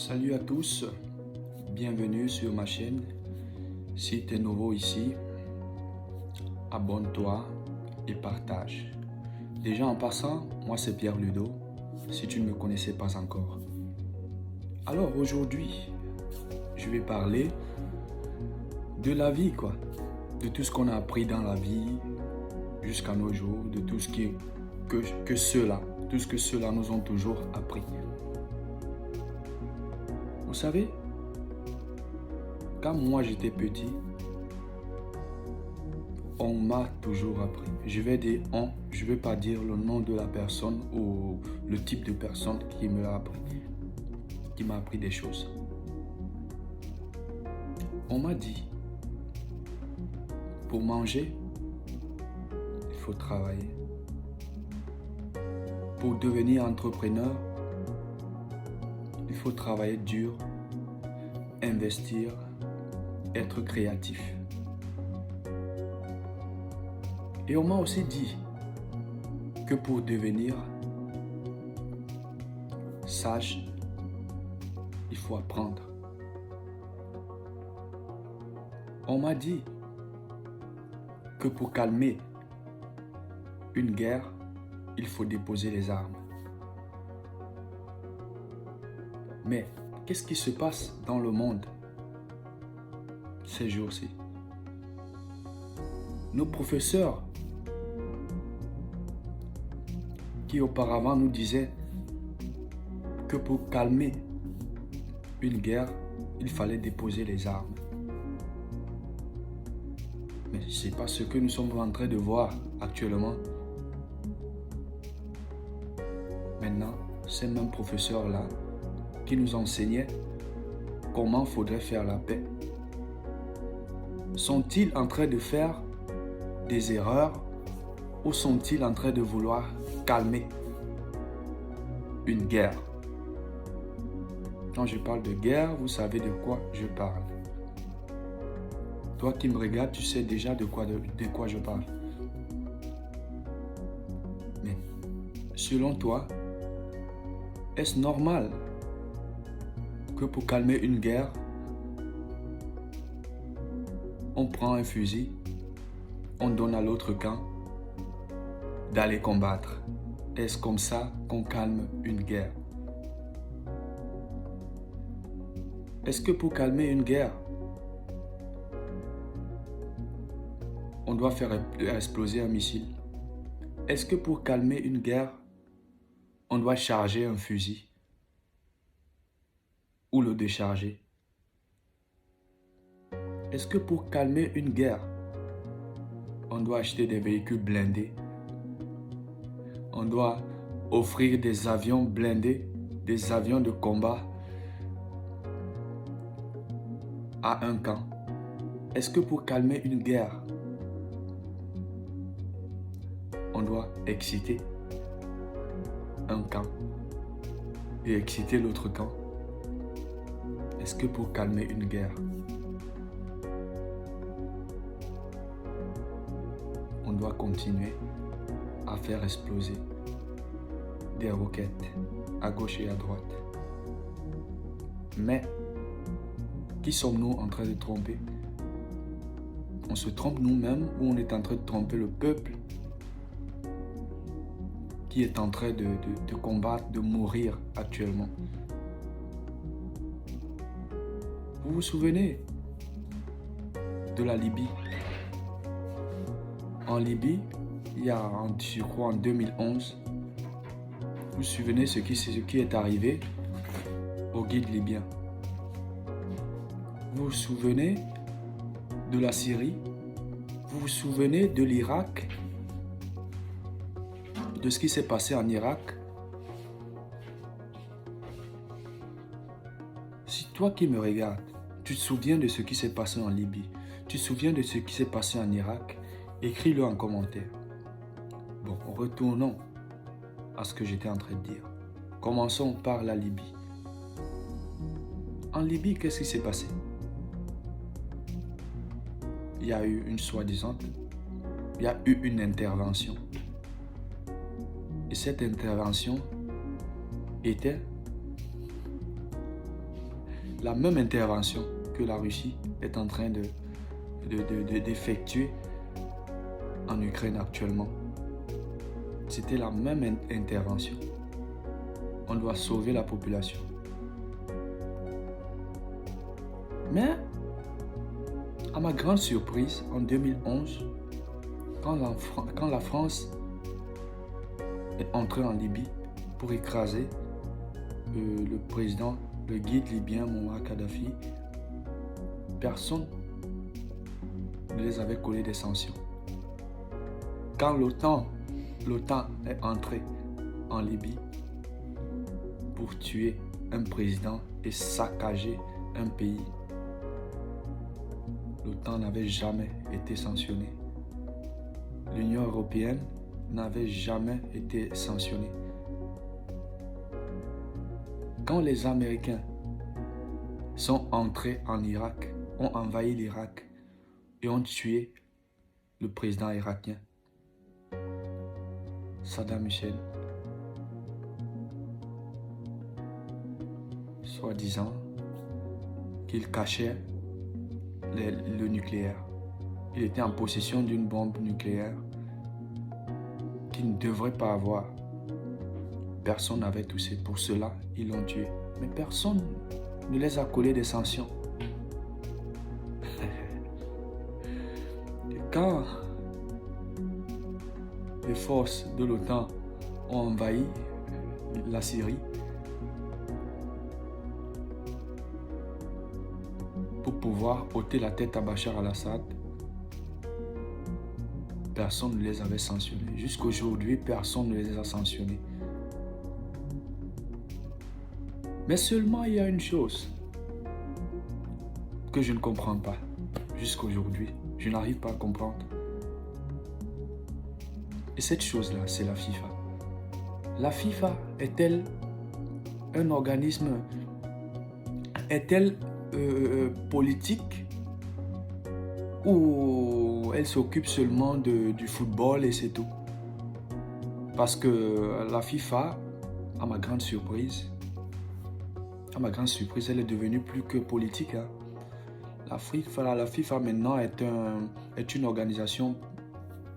Salut à tous, bienvenue sur ma chaîne. Si tu es nouveau ici, abonne-toi et partage. Déjà en passant, moi c'est Pierre Ludo, si tu ne me connaissais pas encore. Alors aujourd'hui, je vais parler de la vie de tout ce qu'on a appris dans la vie jusqu'à nos jours, de tout ce que ceux-là nous ont toujours appris. Vous savez, quand moi j'étais petit, on m'a toujours appris. Je vais dire on, je ne vais pas dire le nom de la personne ou le type de personne qui me l'a appris, qui m'a appris des choses. On m'a dit, pour manger, il faut travailler. Pour devenir entrepreneur, il faut travailler dur, investir, être créatif. Et on m'a aussi dit que pour devenir sage, il faut apprendre. On m'a dit que pour calmer une guerre, il faut déposer les armes. Mais qu'est-ce qui se passe dans le monde ces jours-ci? Nos professeurs qui auparavant nous disaient que pour calmer une guerre, il fallait déposer les armes. Mais ce n'est pas ce que nous sommes en train de voir actuellement. Maintenant, ces mêmes professeurs-là qui nous enseignaient comment faudrait faire la paix, sont-ils en train de faire des erreurs ou sont-ils en train de vouloir calmer une guerre? Quand je parle de guerre, vous savez de quoi je parle. Toi qui me regardes, tu sais déjà de quoi je parle. Mais selon toi, est-ce normal que pour calmer une guerre, on prend un fusil, on donne à l'autre camp d'aller combattre? Est-ce comme ça qu'on calme une guerre? Est-ce que pour calmer une guerre, on doit faire exploser un missile? Est-ce que pour calmer une guerre, on doit charger un fusil ou le décharger? Est-ce que pour calmer une guerre, on doit acheter des véhicules blindés? On doit offrir des avions blindés, des avions de combat à un camp? Est-ce que pour calmer une guerre, on doit exciter un camp et exciter l'autre camp? Est-ce que pour calmer une guerre, on doit continuer à faire exploser des roquettes à gauche et à droite? Mais qui sommes-nous en train de tromper? On se trompe nous-mêmes ou on est en train de tromper le peuple qui est en train de combattre, de mourir actuellement? Vous vous souvenez de la Libye? En Libye, il y a, je crois, en 2011, vous vous souvenez ce qui est arrivé aux guides libyens? Vous vous souvenez de la Syrie? Vous vous souvenez de l'Irak? De ce qui s'est passé en Irak? Si toi qui me regardes, tu te souviens de ce qui s'est passé en Libye, tu te souviens de ce qui s'est passé en Irak, écris-le en commentaire. Bon, retournons à ce que j'étais en train de dire. Commençons par la Libye. En Libye, qu'est-ce qui s'est passé? Il y a eu une intervention. Et cette intervention était la même intervention que la Russie est en train d'effectuer en Ukraine actuellement. C'était la même intervention. On doit sauver la population. Mais, à ma grande surprise, en 2011, quand la France est entrée en Libye pour écraser le président, le guide libyen Mouammar Kadhafi, personne ne les avait collé des sanctions. Quand l'OTAN est entrée en Libye pour tuer un président et saccager un pays, l'OTAN n'avait jamais été sanctionnée. L'Union européenne n'avait jamais été sanctionnée. Quand les Américains sont entrés en Irak, ont envahi l'Irak et ont tué le président irakien, Saddam Hussein, soi-disant qu'il cachait le nucléaire. Il était en possession d'une bombe nucléaire qu'il ne devrait pas avoir. Personne n'avait touché. Pour cela, ils l'ont tué. Mais personne ne les a collé des sanctions. Quand les forces de l'OTAN ont envahi la Syrie pour pouvoir ôter la tête à Bachar al-Assad, personne ne les avait sanctionnés. Jusqu'à aujourd'hui, personne ne les a sanctionnés. Mais seulement il y a une chose que je ne comprends pas jusqu'à aujourd'hui. Je n'arrive pas à comprendre. Et cette chose-là, c'est la FIFA. La FIFA est-elle un organisme, est-elle politique, ou elle s'occupe seulement du football et c'est tout? Parce que la FIFA, à ma grande surprise, elle est devenue plus que politique. Hein. La FIFA maintenant est une organisation,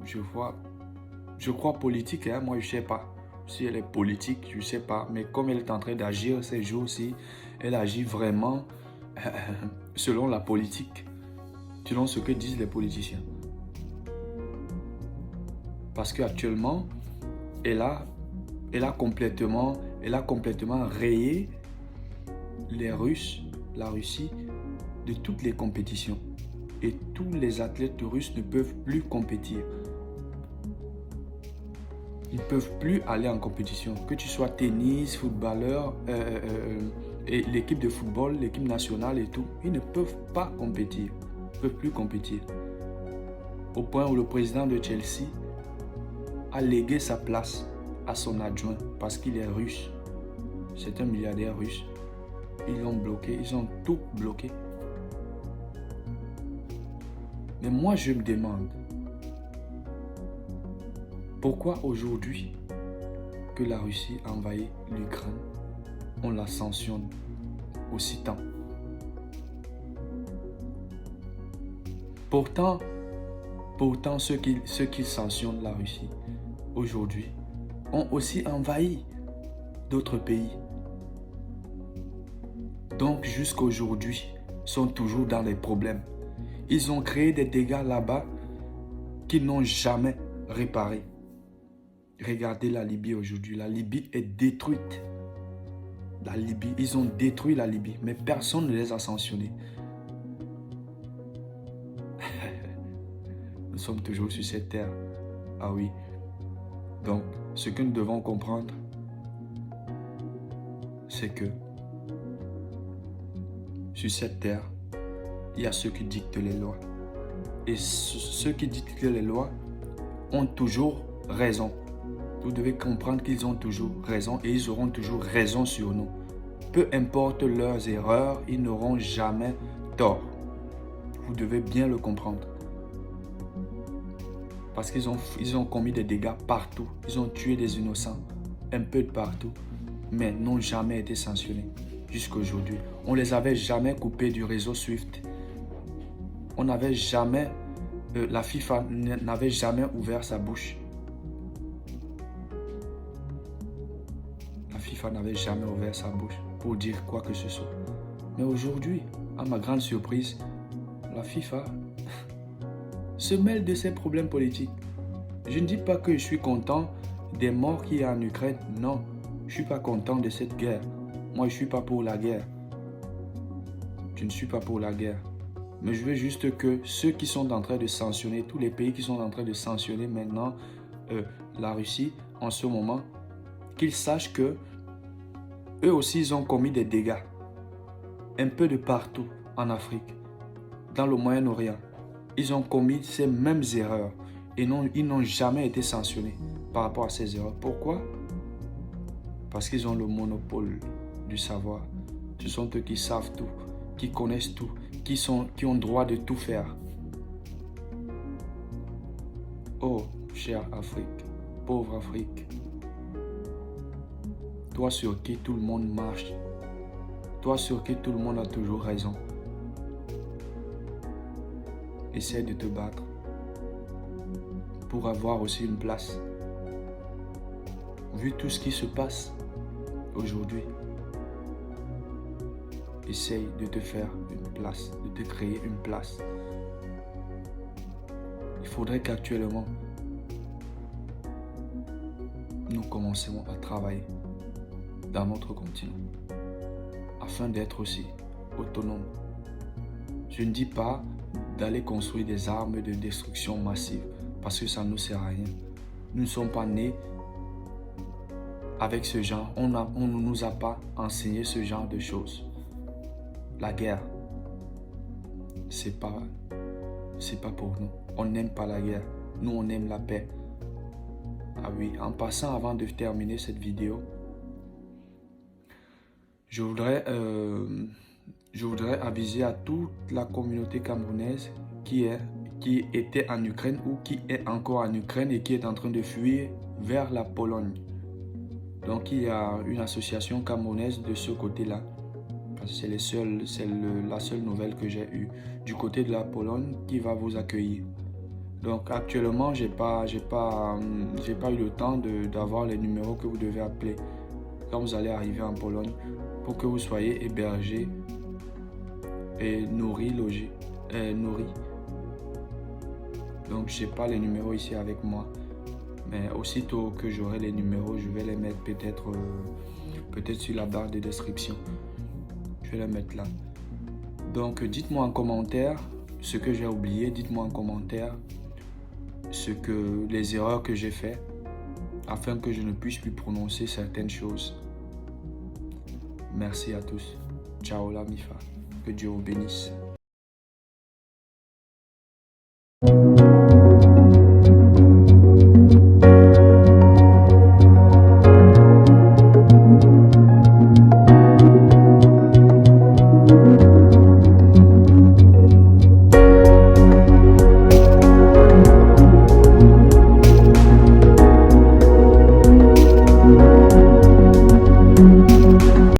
je crois politique. Hein. Moi, je ne sais pas si elle est politique, je ne sais pas. Mais comme elle est en train d'agir ces jours-ci, elle agit vraiment selon la politique, selon ce que disent les politiciens. Parce qu'actuellement, elle a complètement rayé la Russie de toutes les compétitions. Et tous les athlètes russes ne peuvent plus compétir. Ils ne peuvent plus aller en compétition. Que tu sois tennis, footballeur, et l'équipe de football, l'équipe nationale et tout, ils ne peuvent pas compétir. Ils ne peuvent plus compétir. Au point où le président de Chelsea a légué sa place à son adjoint parce qu'il est russe. C'est un milliardaire russe. Ils l'ont bloqué, ils ont tout bloqué. Mais moi, je me demande, pourquoi aujourd'hui que la Russie a envahi l'Ukraine, on la sanctionne aussitôt? Pourtant, ceux qui sanctionnent la Russie aujourd'hui ont aussi envahi d'autres pays. Donc jusqu'à aujourd'hui, sont toujours dans les problèmes. Ils ont créé des dégâts là-bas qu'ils n'ont jamais réparés. Regardez la Libye aujourd'hui. La Libye est détruite. La Libye, ils ont détruit la Libye, mais personne ne les a sanctionnés. Nous sommes toujours sur cette terre. Ah oui. Donc, ce que nous devons comprendre, c'est que sur cette terre, il y a ceux qui dictent les lois. Et ceux qui dictent les lois ont toujours raison. Vous devez comprendre qu'ils ont toujours raison et ils auront toujours raison sur nous. Peu importe leurs erreurs, ils n'auront jamais tort. Vous devez bien le comprendre. Parce qu'ils ont commis des dégâts partout. Ils ont tué des innocents un peu de partout, mais n'ont jamais été sanctionnés. jusqu'à aujourd'hui. On les avait jamais coupés du réseau SWIFT. On n'avait jamais, la FIFA n'avait jamais ouvert sa bouche. La FIFA n'avait jamais ouvert sa bouche pour dire quoi que ce soit. Mais aujourd'hui, à ma grande surprise, la FIFA se mêle de ses problèmes politiques. Je ne dis pas que je suis content des morts qu'il y a en Ukraine. Non, je ne suis pas content de cette guerre. Moi, je ne suis pas pour la guerre. Je ne suis pas pour la guerre. Mais je veux juste que ceux qui sont en train de sanctionner, tous les pays qui sont en train de sanctionner maintenant la Russie en ce moment, qu'ils sachent que eux aussi, ils ont commis des dégâts. Un peu de partout en Afrique, dans le Moyen-Orient. Ils ont commis ces mêmes erreurs et ils n'ont jamais été sanctionnés par rapport à ces erreurs. Pourquoi? Parce qu'ils ont le monopole du savoir. Ce sont eux qui savent tout, qui connaissent tout, qui ont droit de tout faire. Oh, chère Afrique, pauvre Afrique, toi sur qui tout le monde marche, toi sur qui tout le monde a toujours raison, essaie de te battre pour avoir aussi une place. Vu tout ce qui se passe aujourd'hui, essaye de te faire une place, de te créer une place. Il faudrait qu'actuellement, nous commencions à travailler dans notre continent afin d'être aussi autonomes. Je ne dis pas d'aller construire des armes de destruction massive parce que ça ne nous sert à rien. Nous ne sommes pas nés avec ce genre. On ne nous a pas enseigné ce genre de choses. La guerre, c'est pas pour nous. On n'aime pas la guerre. Nous, on aime la paix. Ah oui, en passant, avant de terminer cette vidéo, je voudrais aviser à toute la communauté camerounaise qui était en Ukraine ou qui est encore en Ukraine et qui est en train de fuir vers la Pologne. Donc, il y a une association camerounaise de ce côté-là. C'est la seule nouvelle que j'ai eue du côté de la Pologne qui va vous accueillir. Donc actuellement, j'ai pas eu le temps d'avoir les numéros que vous devez appeler quand vous allez arriver en Pologne pour que vous soyez hébergés et nourris. Donc j'ai pas les numéros ici avec moi, mais aussitôt que j'aurai les numéros, je vais les mettre peut-être sur la barre de description. Je vais les mettre là. Donc dites-moi en commentaire ce que j'ai oublié, dites-moi en commentaire les erreurs que j'ai faites afin que je ne puisse plus prononcer certaines choses. Merci à tous. Ciao la Mifa. Que Dieu vous bénisse.